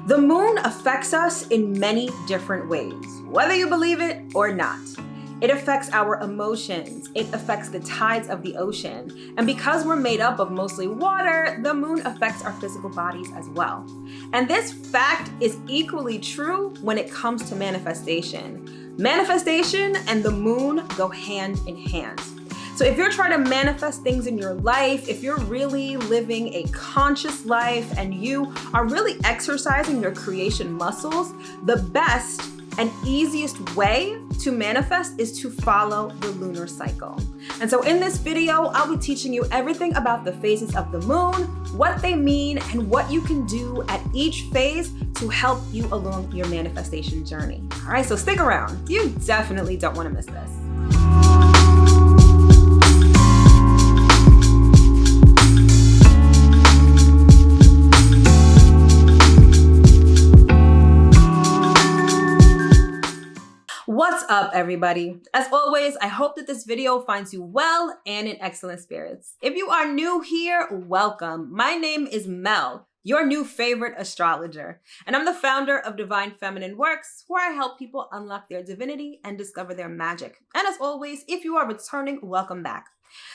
The moon affects us in many different ways, whether you believe it or not. It affects our emotions, it affects the tides of the ocean, and because we're made up of mostly water, the moon affects our physical bodies as well. And this fact is equally true when it comes to manifestation. Manifestation and the moon go hand in hand. So if you're trying to manifest things in your life, if you're really living a conscious life and you are really exercising your creation muscles, the best and easiest way to manifest is to follow the lunar cycle. And so in this video, I'll be teaching you everything about the phases of the moon, what they mean, and what you can do at each phase to help you along your manifestation journey. All right, so stick around. You definitely don't want to miss this. What's up, everybody? As always, I hope that this video finds you well and in excellent spirits. If you are new here, welcome. My name is Mel, your new favorite astrologer, and I'm the founder of divinefeminineworks, where I help people unlock their divinity and discover their magic. And as always, if you are returning, welcome back.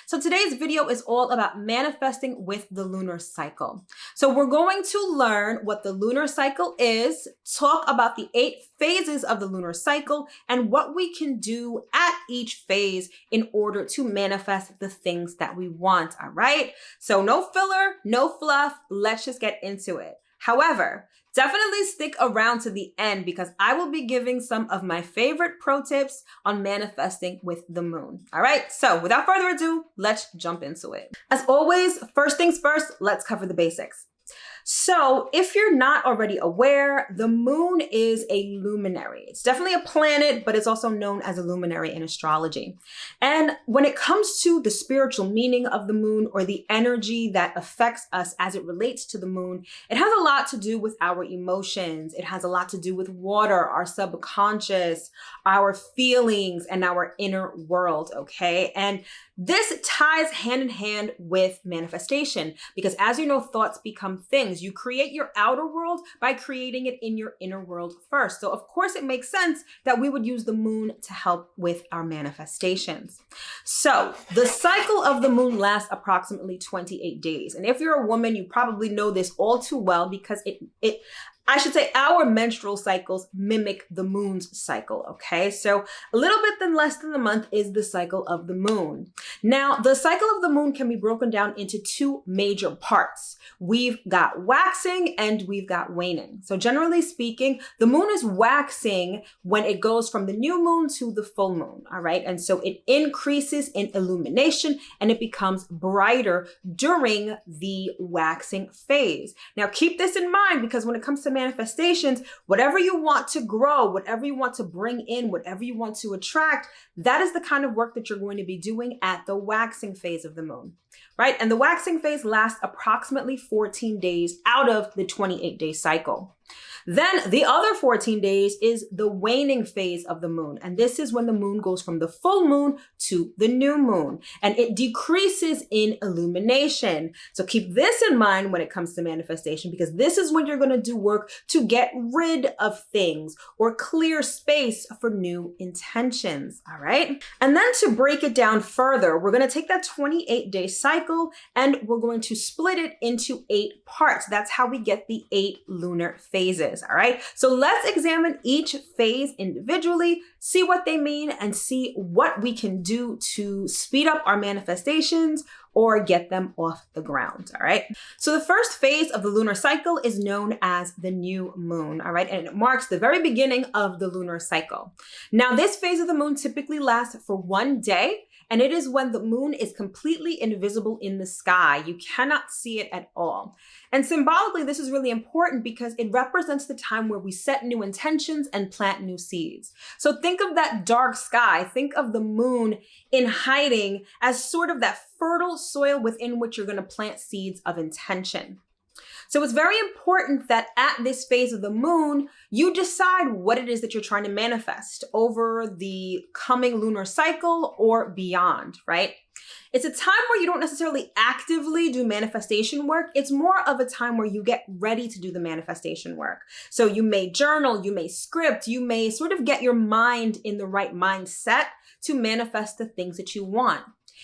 So today's video is all about manifesting with the lunar cycle. So we're going to learn what the lunar cycle is, talk about the 8 phases of the lunar cycle, and what we can do at each phase in order to manifest the things that we want, all right? So no filler, no fluff, let's just get into it. However, definitely stick around to the end because I will be giving some of my favorite pro tips on manifesting with the moon. All right, so without further ado, let's jump into it. As always, first things first, let's cover the basics. So if you're not already aware, the moon is a luminary. It's definitely a planet, but it's also known as a luminary in astrology. And when it comes to the spiritual meaning of the moon or the energy that affects us as it relates to the moon, it has a lot to do with our emotions. It has a lot to do with water, our subconscious, our feelings, and our inner world, okay? And this ties hand in hand with manifestation because as you know, thoughts become things. You create your outer world by creating it in your inner world first. So of course it makes sense that we would use the moon to help with our manifestations. So the cycle of the moon lasts approximately 28 days. And if you're a woman, you probably know this all too well because our menstrual cycles mimic the moon's cycle, okay? So a little bit less than a month is the cycle of the moon. Now, the cycle of the moon can be broken down into 2 major parts. We've got waxing and we've got waning. So generally speaking, the moon is waxing when it goes from the new moon to the full moon, all right? And so it increases in illumination and it becomes brighter during the waxing phase. Now, keep this in mind because when it comes to manifestations, whatever you want to grow, whatever you want to bring in, whatever you want to attract, that is the kind of work that you're going to be doing at the waxing phase of the moon, right? And the waxing phase lasts approximately 14 days out of the 28-day cycle. Then the other 14 days is the waning phase of the moon. And this is when the moon goes from the full moon to the new moon and it decreases in illumination. So keep this in mind when it comes to manifestation because this is when you're going to do work to get rid of things or clear space for new intentions. All right. And then to break it down further, we're going to take that 28-day cycle and we're going to split it into 8 parts. That's how we get the 8 lunar phases. All right. So let's examine each phase individually, see what they mean, and see what we can do to speed up our manifestations or get them off the ground. All right. So the first phase of the lunar cycle is known as the new moon. All right. And it marks the very beginning of the lunar cycle. Now, this phase of the moon typically lasts for 1 day. And it is when the moon is completely invisible in the sky. You cannot see it at all. And symbolically, this is really important because it represents the time where we set new intentions and plant new seeds. So think of that dark sky. Think of the moon in hiding as sort of that fertile soil within which you're going to plant seeds of intention. So it's very important that at this phase of the moon, you decide what it is that you're trying to manifest over the coming lunar cycle or beyond, right? It's a time where you don't necessarily actively do manifestation work. It's more of a time where you get ready to do the manifestation work. So you may journal, you may script, you may sort of get your mind in the right mindset to manifest the things that you want.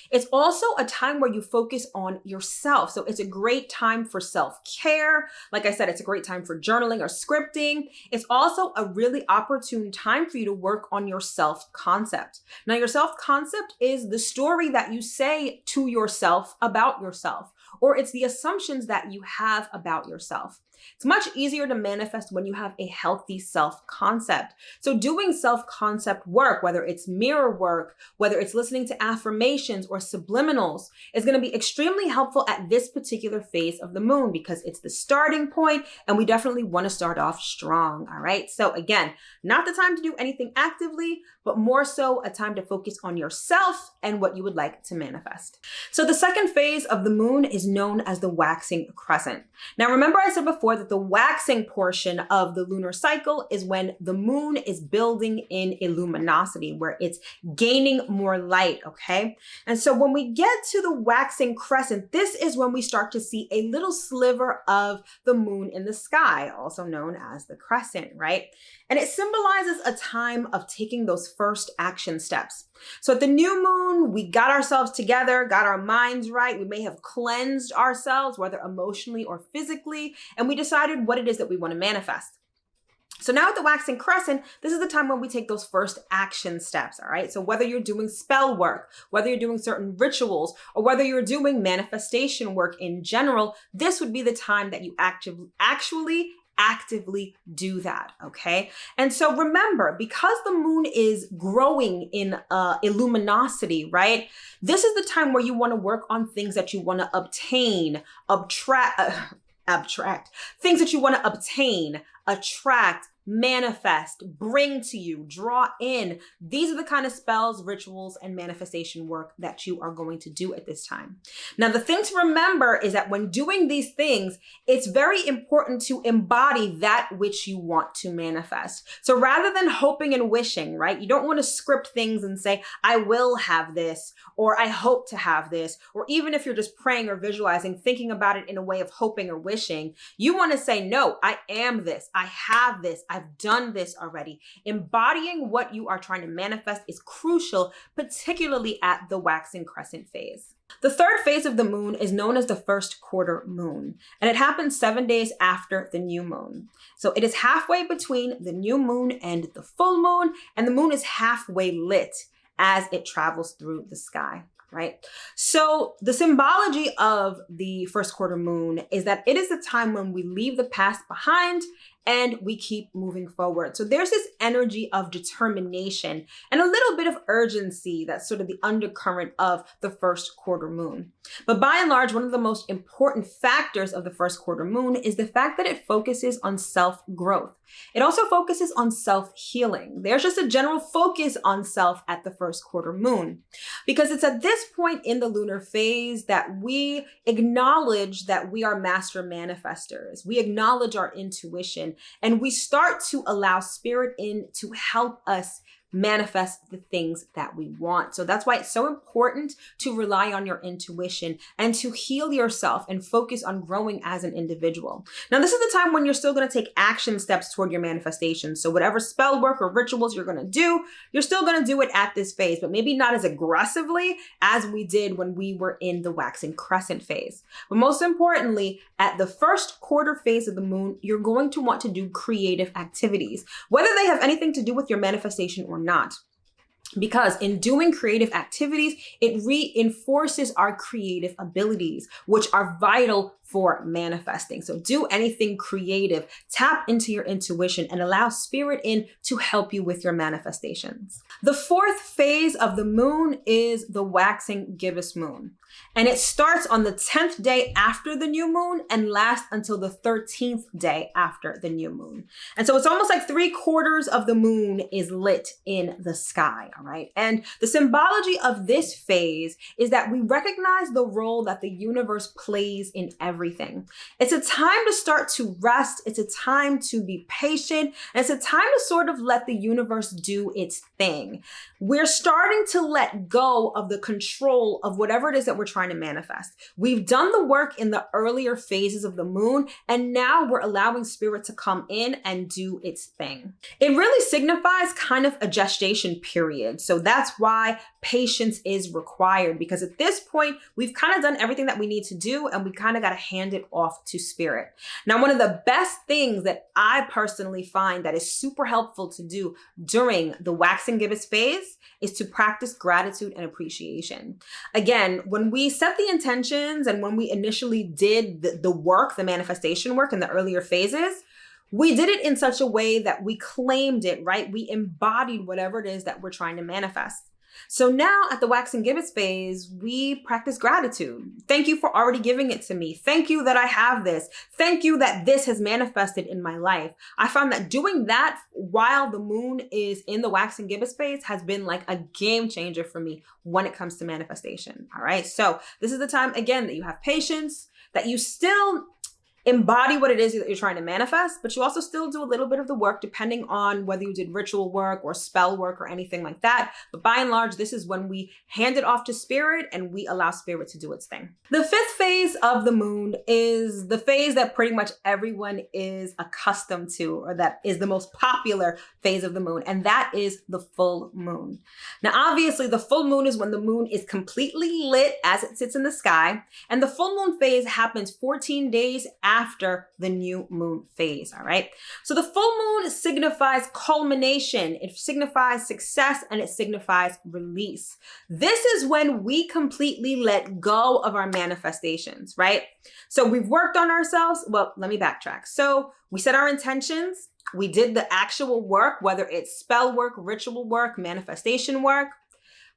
It's also a time where you focus on yourself. So it's a great time for self-care. Like I said, it's a great time for journaling or scripting. It's also a really opportune time for you to work on your self-concept. Now, your self-concept is the story that you say to yourself about yourself, or it's the assumptions that you have about yourself. It's much easier to manifest when you have a healthy self-concept. So doing self-concept work, whether it's mirror work, whether it's listening to affirmations or subliminals, is going to be extremely helpful at this particular phase of the moon because it's the starting point and we definitely want to start off strong. All right. So again, not the time to do anything actively, but more so a time to focus on yourself and what you would like to manifest. So the second phase of the moon is known as the waxing crescent. Now, remember I said before that the waxing portion of the lunar cycle is when the moon is building in a luminosity, where it's gaining more light, okay? And so when we get to the waxing crescent, this is when we start to see a little sliver of the moon in the sky, also known as the crescent, right? And it symbolizes a time of taking those first action steps. So at the new moon, we got ourselves together, got our minds right. We may have cleansed ourselves, whether emotionally or physically, and we decided what it is that we want to manifest. So now at the waxing crescent, this is the time when we take those first action steps, all right? So whether you're doing spell work, whether you're doing certain rituals, or whether you're doing manifestation work in general, this would be the time that you actively do that, okay? And so remember, because the moon is growing in luminosity, right? This is the time where you want to work on things that you want to things that you want to obtain, attract, manifest, bring to you, draw in. These are the kind of spells, rituals, and manifestation work that you are going to do at this time. Now, the thing to remember is that when doing these things, it's very important to embody that which you want to manifest. So rather than hoping and wishing, right? You don't want to script things and say, I will have this, or I hope to have this, or even if you're just praying or visualizing, thinking about it in a way of hoping or wishing, you want to say, no, I am this, I have this, I've done this already. Embodying what you are trying to manifest is crucial, particularly at the waxing crescent phase. The third phase of the moon is known as the first quarter moon, and it happens 7 days after the new moon. So it is halfway between the new moon and the full moon, and the moon is halfway lit as it travels through the sky. Right? So the symbology of the first quarter moon is that it is the time when we leave the past behind and we keep moving forward. So there's this energy of determination and a little bit of urgency that's sort of the undercurrent of the first quarter moon. But by and large, one of the most important factors of the first quarter moon is the fact that it focuses on self-growth. It also focuses on self-healing. There's just a general focus on self at the first quarter moon, because it's at this point in the lunar phase that we acknowledge that we are master manifestors. We acknowledge our intuition, and we start to allow spirit in to help us manifest the things that we want. So that's why it's so important to rely on your intuition and to heal yourself and focus on growing as an individual. Now, this is the time when you're still going to take action steps toward your manifestation. So whatever spell work or rituals you're going to do, you're still going to do it at this phase, but maybe not as aggressively as we did when we were in the waxing crescent phase. But most importantly, at the first quarter phase of the moon, you're going to want to do creative activities, whether they have anything to do with your manifestation or not. Because in doing creative activities, it reinforces our creative abilities, which are vital for manifesting. So do anything creative, tap into your intuition, and allow spirit in to help you with your manifestations. The fourth phase of the moon is the waxing gibbous moon. And it starts on the 10th day after the new moon and lasts until the 13th day after the new moon. And so it's almost like 3/4 of the moon is lit in the sky, all right? And the symbology of this phase is that we recognize the role that the universe plays in everything. everything. It's a time to start to rest. It's a time to be patient. And it's a time to sort of let the universe do its thing. We're starting to let go of the control of whatever it is that we're trying to manifest. We've done the work in the earlier phases of the moon, and now we're allowing spirit to come in and do its thing. It really signifies kind of a gestation period. So that's why patience is required, because at this point, we've kind of done everything that we need to do, and we kind of got to hand it off to spirit. Now, one of the best things that I personally find that is super helpful to do during the waxing gibbous phase is to practice gratitude and appreciation. Again, when we set the intentions and when we initially did the work, the manifestation work in the earlier phases, we did it in such a way that we claimed it, right? We embodied whatever it is that we're trying to manifest. So now at the waxing gibbous phase, we practice gratitude. Thank you for already giving it to me. Thank you that I have this. Thank you that this has manifested in my life. I found that doing that while the moon is in the waxing gibbous phase has been like a game changer for me when it comes to manifestation. All right. So this is the time, again, that you have patience, that you still embody what it is that you're trying to manifest, but you also still do a little bit of the work depending on whether you did ritual work or spell work or anything like that. But by and large, this is when we hand it off to spirit and we allow spirit to do its thing. The fifth phase of the moon is the phase that pretty much everyone is accustomed to, or that is the most popular phase of the moon, and that is the full moon. Now, obviously, the full moon is when the moon is completely lit as it sits in the sky, and the full moon phase happens 14 days after the new moon phase, all right? So the full moon signifies culmination, it signifies success, and it signifies release. This is when we completely let go of our manifestations, right? So we've worked on ourselves. Well, let me backtrack. So we set our intentions, we did the actual work, whether it's spell work, ritual work, manifestation work.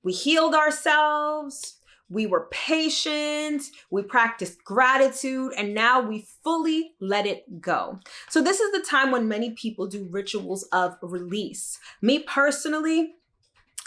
We healed ourselves. We were patient, we practiced gratitude, and now we fully let it go. So this is the time when many people do rituals of release. Me personally,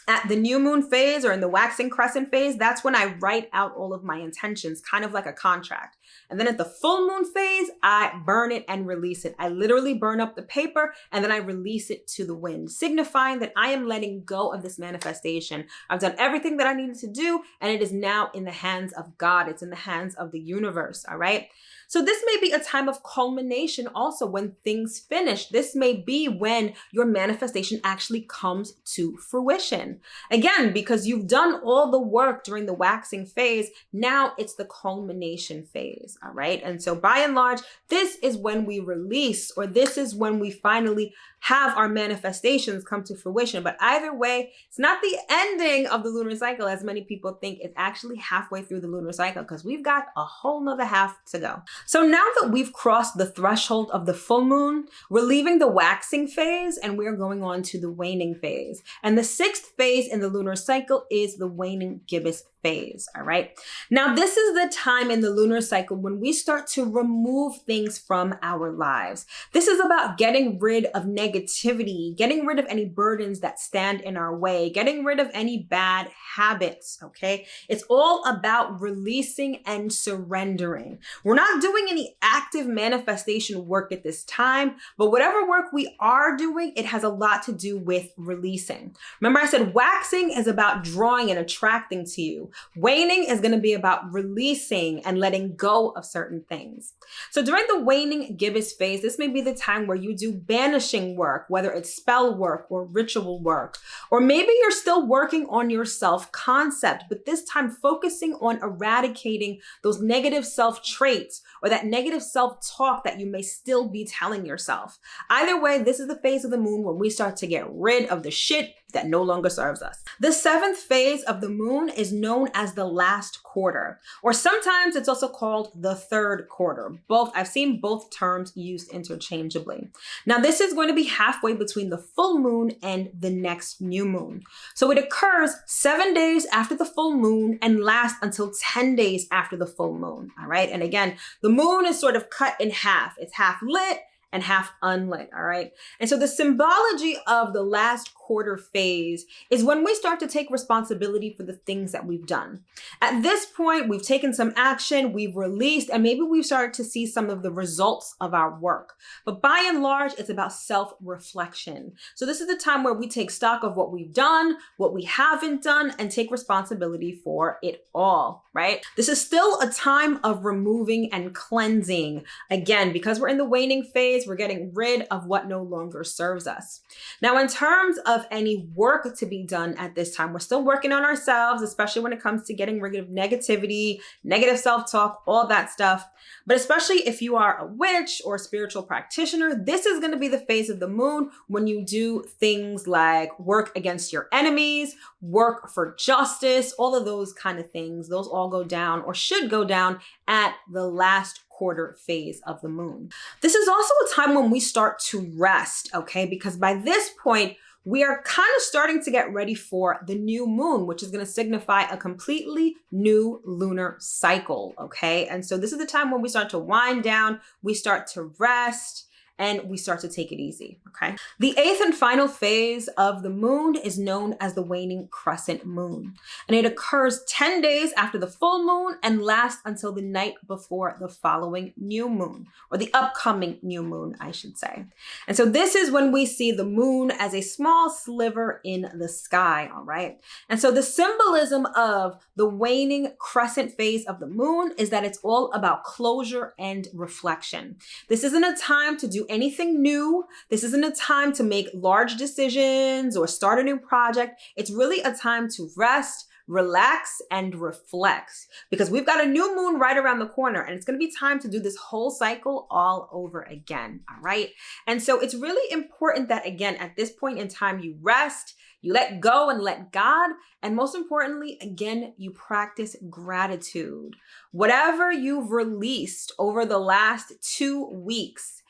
at the new moon phase or in the waxing crescent phase, that's when I write out all of my intentions, kind of like a contract. And then at the full moon phase, I burn it and release it. I literally burn up the paper and then I release it to the wind, signifying that I am letting go of this manifestation. I've done everything that I needed to do, and it is now in the hands of God. It's in the hands of the universe, all right? So this may be a time of culmination also when things finish. This may be when your manifestation actually comes to fruition. Again, because you've done all the work during the waxing phase, now it's the culmination phase, all right? And so by and large, this is when we release, or this is when we finally have our manifestations come to fruition. But either way, it's not the ending of the lunar cycle as many people think. It's actually halfway through the lunar cycle because we've got a whole nother half to go. So now that we've crossed the threshold of the full moon, we're leaving the waxing phase and we're going on to the waning phase. And the sixth phase in the lunar cycle is the waning gibbous phase, all right? Now, this is the time in the lunar cycle when we start to remove things from our lives. This is about getting rid of negativity, getting rid of any burdens that stand in our way, getting rid of any bad habits, okay? It's all about releasing and surrendering. We're not doing any active manifestation work at this time, but whatever work we are doing, it has a lot to do with releasing. Remember, I said waxing is about drawing and attracting to you. Waning is going to be about releasing and letting go of certain things. So during the waning gibbous phase, this may be the time where you do banishing work, whether it's spell work or ritual work, or maybe you're still working on your self-concept, but this time focusing on eradicating those negative self-traits or that negative self-talk that you may still be telling yourself. Either way, this is the phase of the moon when we start to get rid of the shit that no longer serves us. The seventh phase of the moon is known as the last quarter, or sometimes it's also called the third quarter. I've seen both terms used interchangeably. Now, this is going to be halfway between the full moon and the next new moon. So it occurs 7 days after the full moon and lasts until 10 days after the full moon, all right? And again, the moon is sort of cut in half. It's half lit and half unlit, all right? And so the symbology of the last quarter phase is when we start to take responsibility for the things that we've done. At this point, we've taken some action, we've released, and maybe we've started to see some of the results of our work. But by and large, it's about self-reflection. So this is the time where we take stock of what we've done, what we haven't done, and take responsibility for it all, right? This is still a time of removing and cleansing. Again, because we're in the waning phase, we're getting rid of what no longer serves us. Now, in terms of any work to be done at this time, we're still working on ourselves, especially when it comes to getting rid of negativity, negative self-talk, all that stuff. But especially if you are a witch or a spiritual practitioner, this is going to be the phase of the moon when you do things like work against your enemies, work for justice, all of those kind of things. Those all go down or should go down at the last quarter phase of the moon. This is also a time when we start to rest, okay? Because by this point, we are kind of starting to get ready for the new moon, which is going to signify a completely new lunar cycle, okay? And so this is the time when we start to wind down, we start to rest, and we start to take it easy, okay? The 8th and final phase of the moon is known as the waning crescent moon, and it occurs 10 days after the full moon and lasts until the night before the following new moon, or the upcoming new moon, I should say. And so this is when we see the moon as a small sliver in the sky, all right? And so the symbolism of the waning crescent phase of the moon is that it's all about closure and reflection. This isn't a time to do anything new. This isn't a time to make large decisions or start a new project. It's really a time to rest, relax, and reflect, because we've got a new moon right around the corner, and it's going to be time to do this whole cycle all over again. All right. And so it's really important that, again, at this point in time, you rest, you let go and let God. And most importantly, again, you practice gratitude. Whatever you've released over the last 2 weeks,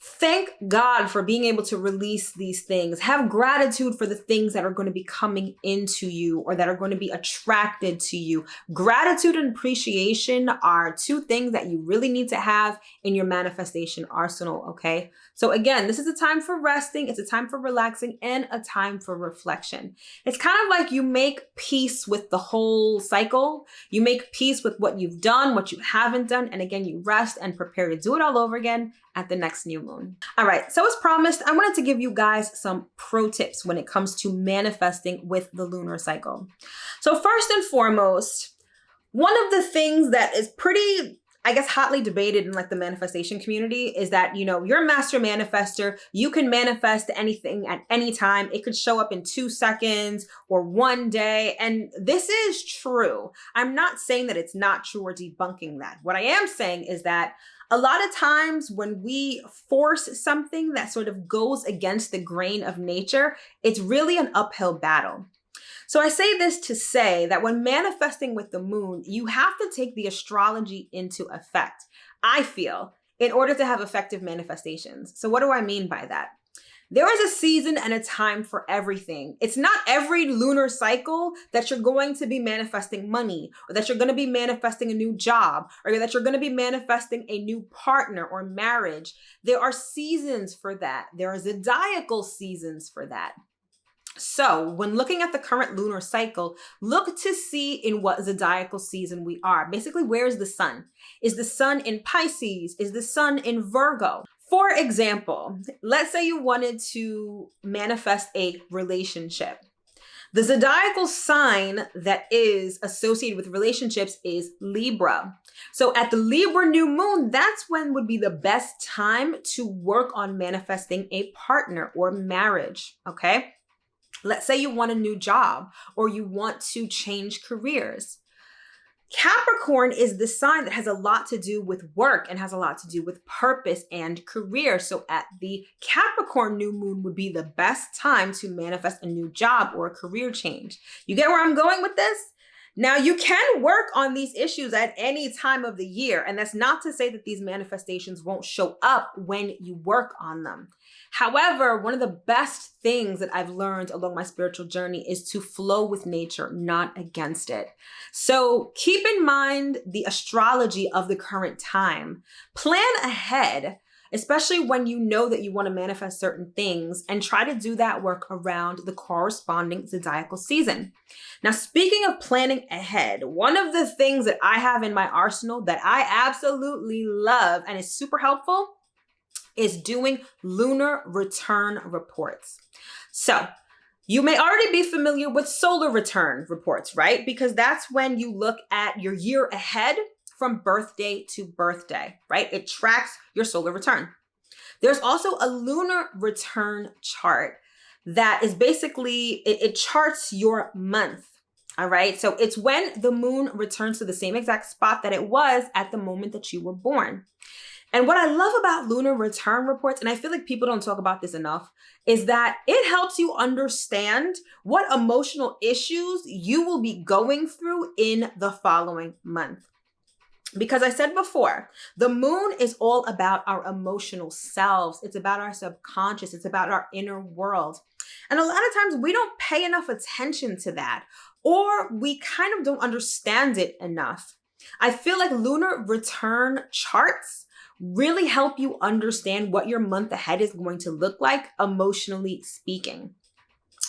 thank God for being able to release these things. Have gratitude for the things that are going to be coming into you or that are going to be attracted to you. Gratitude and appreciation are 2 things that you really need to have in your manifestation arsenal, okay? So again, this is a time for resting, it's a time for relaxing, and a time for reflection. It's kind of like you make peace with the whole cycle. You make peace with what you've done, what you haven't done, and again, you rest and prepare to do it all over again at the next new moon. All right, so as promised, I wanted to give you guys some pro tips when it comes to manifesting with the lunar cycle. So first and foremost, one of the things that is pretty, I guess, hotly debated in like the manifestation community is that, you know, you're a master manifester. You can manifest anything at any time. It could show up in 2 seconds or 1 day. And this is true. I'm not saying that it's not true or debunking that. What I am saying is that a lot of times when we force something that sort of goes against the grain of nature, it's really an uphill battle. So I say this to say that when manifesting with the moon, you have to take the astrology into effect, I feel, in order to have effective manifestations. So what do I mean by that? There is a season and a time for everything. It's not every lunar cycle that you're going to be manifesting money, or that you're going to be manifesting a new job, or that you're going to be manifesting a new partner or marriage. There are seasons for that. There are zodiacal seasons for that. So when looking at the current lunar cycle, look to see in what zodiacal season we are. Basically, where is the sun? Is the sun in Pisces? Is the sun in Virgo? For example, let's say you wanted to manifest a relationship. The zodiacal sign that is associated with relationships is Libra. So at the Libra new moon, that's when would be the best time to work on manifesting a partner or marriage, okay? Let's say you want a new job or you want to change careers. Capricorn is the sign that has a lot to do with work and has a lot to do with purpose and career. So at the Capricorn new moon would be the best time to manifest a new job or a career change. You get where I'm going with this? Now, you can work on these issues at any time of the year, and that's not to say that these manifestations won't show up when you work on them. However, one of the best things that I've learned along my spiritual journey is to flow with nature, not against it. So keep in mind the astrology of the current time. Plan ahead especially when you know that you want to manifest certain things, and try to do that work around the corresponding zodiacal season. Now, speaking of planning ahead, one of the things that I have in my arsenal that I absolutely love and is super helpful is doing lunar return reports. So, you may already be familiar with solar return reports, right? Because that's when you look at your year ahead from birthday to birthday, right? It tracks your solar return. There's also a lunar return chart that is basically, it charts your month, all right? So it's when the moon returns to the same exact spot that it was at the moment that you were born. And what I love about lunar return reports, and I feel like people don't talk about this enough, is that it helps you understand what emotional issues you will be going through in the following month. Because I said before, the moon is all about our emotional selves. It's about our subconscious. It's about our inner world. And a lot of times we don't pay enough attention to that, or we kind of don't understand it enough. I feel like lunar return charts really help you understand what your month ahead is going to look like, emotionally speaking.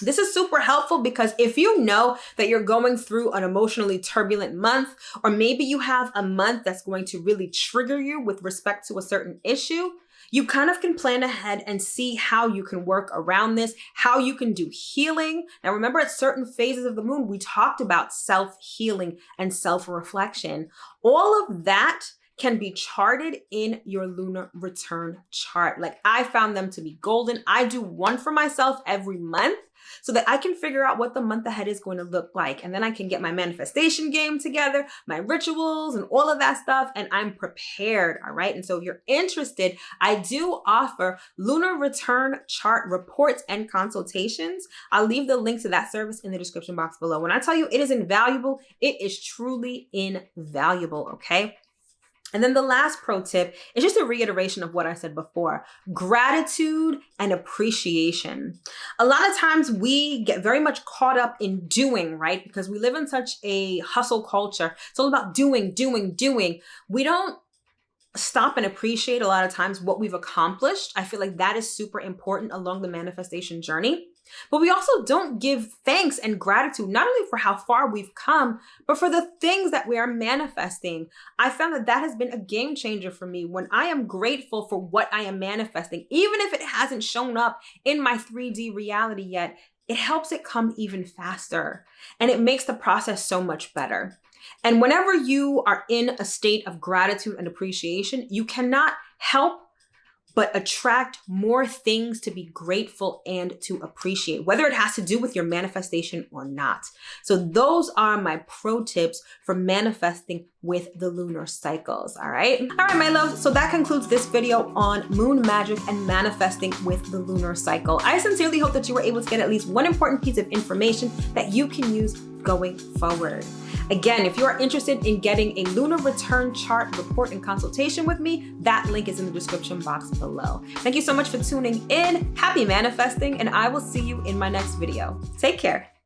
This is super helpful because if you know that you're going through an emotionally turbulent month, or maybe you have a month that's going to really trigger you with respect to a certain issue, you kind of can plan ahead and see how you can work around this, how you can do healing. Now, remember, at certain phases of the moon, we talked about self-healing and self-reflection. All of that can be charted in your lunar return chart. Like, I found them to be golden. I do one for myself every month so that I can figure out what the month ahead is going to look like. And then I can get my manifestation game together, my rituals and all of that stuff, and I'm prepared, all right? And so if you're interested, I do offer lunar return chart reports and consultations. I'll leave the link to that service in the description box below. When I tell you it is invaluable, it is truly invaluable, okay? And then the last pro tip is just a reiteration of what I said before: gratitude and appreciation. A lot of times we get very much caught up in doing, right? Because we live in such a hustle culture. It's all about doing, doing, doing. We don't stop and appreciate a lot of times what we've accomplished. I feel like that is super important along the manifestation journey. But we also don't give thanks and gratitude, not only for how far we've come, but for the things that we are manifesting. I found that that has been a game changer for me. When I am grateful for what I am manifesting, even if it hasn't shown up in my 3D reality yet, it helps it come even faster. And it makes the process so much better. And whenever you are in a state of gratitude and appreciation, you cannot help but attract more things to be grateful and to appreciate, whether it has to do with your manifestation or not. So those are my pro tips for manifesting with the lunar cycles, all right? All right, my loves, so that concludes this video on moon magic and manifesting with the lunar cycle. I sincerely hope that you were able to get at least one important piece of information that you can use going forward. Again, if you are interested in getting a lunar return chart report and consultation with me, that link is in the description box below. Thank you so much for tuning in. Happy manifesting, and I will see you in my next video. Take care.